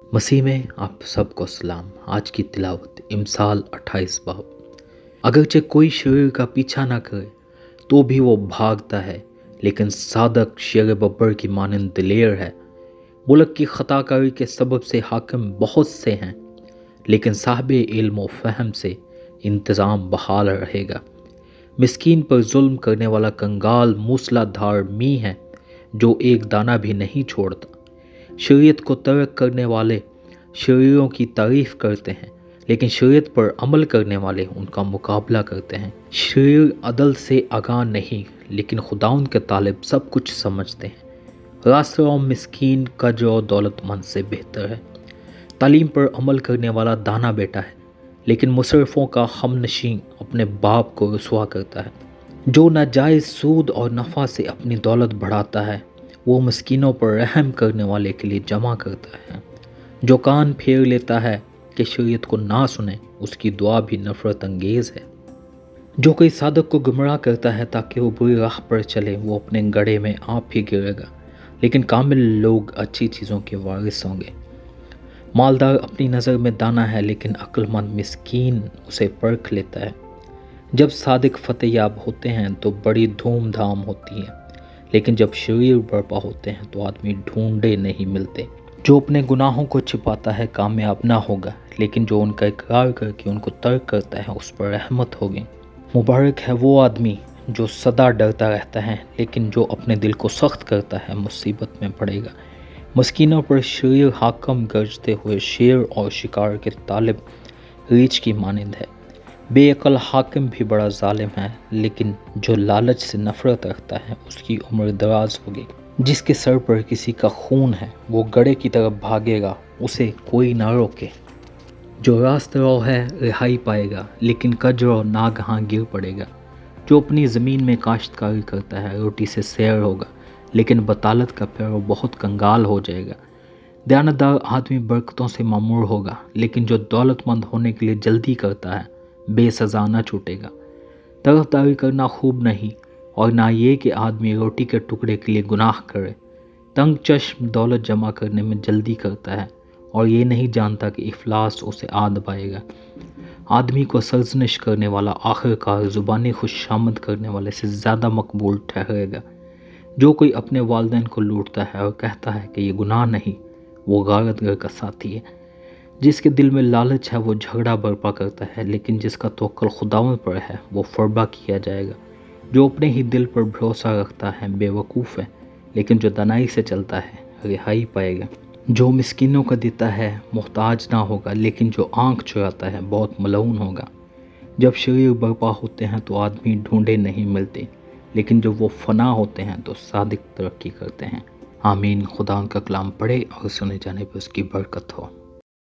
मसीह में आप सबको सलाम। आज की तिलावत इमसाल 28 बाब। अगरचे कोई शरीर का पीछा ना करे तो भी वो भागता है, लेकिन सादक शेर बब्बर की मानंद दिलेर है। मुल्क की खताकारी के सबब से हाकिम बहुत से हैं, लेकिन साहिब इल्म व फहम से इंतज़ाम बहाल रहेगा। मिस्कीन पर जुल्म करने वाला कंगाल मूसलाधार मी है जो एक दाना भी नहीं छोड़ता। शरीयत को तर्क करने वाले शरीरों की तारीफ करते हैं, लेकिन शरीयत पर अमल करने वाले उनका मुकाबला करते हैं। शरीर अदल से आगाह नहीं, लेकिन खुदाउन के तालिब सब कुछ समझते हैं। रास्ता मिस्कीन कज और दौलतमंद से बेहतर है। तालीम पर अमल करने वाला दाना बेटा है, लेकिन मुसरफों का हमनशीं अपने बाप को रुसवा करता है। जो नाजायज़ सूद और नफ़ा से अपनी दौलत बढ़ाता है, वो मस्कीनों पर रहम करने वाले के लिए जमा करता है। जो कान फेर लेता है कि शरीयत को ना सुने, उसकी दुआ भी नफ़रत अंगेज़ है। जो कोई सादक को गुमराह करता है ताकि वो बुरी राह पर चले, वो अपने गड्ढे में आप ही गिरेगा, लेकिन कामिल लोग अच्छी चीज़ों के वारिस होंगे। मालदार अपनी नज़र में दाना है, लेकिन अक्लमंद मिस्कीन उसे परख लेता है। जब सादिक फतेहयाब होते हैं तो बड़ी धूमधाम होती है, लेकिन जब शरीर बर्पा होते हैं तो आदमी ढूंढे नहीं मिलते। जो अपने गुनाहों को छिपाता है कामयाब ना होगा, लेकिन जो उनका इकरार करके उनको तर्क करता है उस पर रहमत होगी। मुबारक है वो आदमी जो सदा डरता रहता है, लेकिन जो अपने दिल को सख्त करता है मुसीबत में पड़ेगा। मस्कीनों पर शरीर हाकम गरजते हुए शेर और शिकार के तालिब रीछ की मानिंद है। बेअकल हाकिम भी बड़ा जालिम है, लेकिन जो लालच से नफरत रखता है उसकी उम्र दराज होगी। जिसके सर पर किसी का खून है वो गड्ढे की तरफ भागेगा, उसे कोई ना रोके। जो रास्त रो है रिहाई पाएगा, लेकिन कजरो नागहां गिर पड़ेगा। जो अपनी ज़मीन में काश्तकारी करता है रोटी से सैर होगा, लेकिन बतालत का पैरों बहुत कंगाल हो जाएगा। दयानतदार आदमी बरकतों से मामूर होगा, लेकिन जो दौलतमंद होने के लिए जल्दी करता है बेसज़ा न छूटेगा। तरफदारी करना खूब नहीं, और ना ये कि आदमी रोटी के टुकड़े के लिए गुनाह करे। तंग चश्म दौलत जमा करने में जल्दी करता है, और ये नहीं जानता कि इफलास उसे आ दबाएगा। आदमी को सरजनिश करने वाला आखिरकार ज़ुबानी खुशामद करने वाले से ज़्यादा मकबूल ठहरेगा। जो कोई अपने वालिदैन को लूटता है और कहता है कि ये गुनाह नहीं, वो गारतगर का साथी है। जिसके दिल में लालच है वो झगड़ा बर्पा करता है, लेकिन जिसका तवक्कुल खुदावंद पर है वो फरबा किया जाएगा। जो अपने ही दिल पर भरोसा रखता है बेवकूफ़ है, लेकिन जो दनाई से चलता है रिहाई पाएगा। जो मिस्कीनों को देता है मोहताज ना होगा, लेकिन जो आँख चुराता है बहुत मलऊन होगा। जब शरीर बर्पा होते हैं तो आदमी ढूंढे नहीं मिलते, लेकिन जब वो फना होते हैं तो सादिक तरक्की करते हैं। आमीन। खुदा उनका कलाम पढ़े और सुने जाने पर उसकी बरकत हो।